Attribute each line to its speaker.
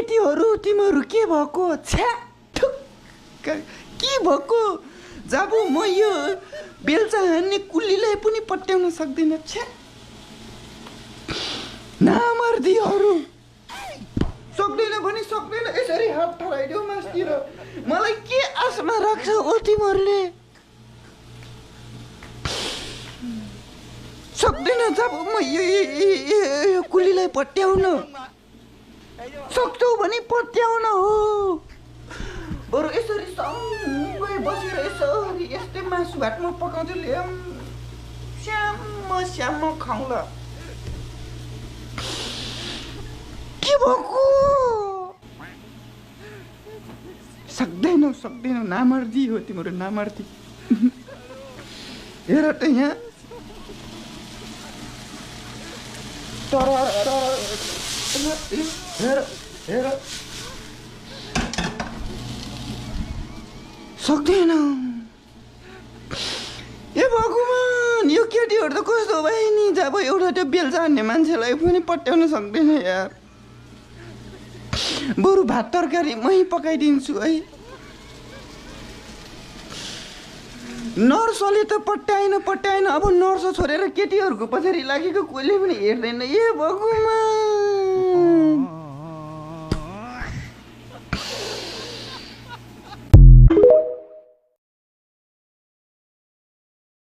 Speaker 1: केटीहरू तिमीहरू के भएको छ्या के भएको जब म यो बेल्चा हान्ने कुलीलाई पनि पट्याउन सक्दिनँ छ्या नामर्दीहरू सक्दैन भने सक्दैन यसरी हात ठराइदेऊ मासतिर मलाई के आशमा राख्छ ओ तिमीहरूले सक्दैन जब म यो कुलीलाई पट्याउन सक्छौ भने पट्याउन हो बरु यसरी सँगै बसेर यसरी यस्तै मासु भातमा पकाउँछु ल्याउँ श्याम खाउँ ल के भएको सक्दैनौ नामर्दी हो तिम्रो नामर्दी हेर त यहाँ हेर सक्दैन ए भगवान् यो केटीहरू त कस्तो भयो नि जब एउटा त्यो बेल्चा हान्ने मान्छेलाई पनि पट्याउन सक्दैन यार बरु भात तरकारी मै पकाइदिन्छु है नर्सले त पट्याएन अब नर्स छोडेर केटीहरूको पछाडि लागेको कोहीले पनि हेर्दैन ए भगवान्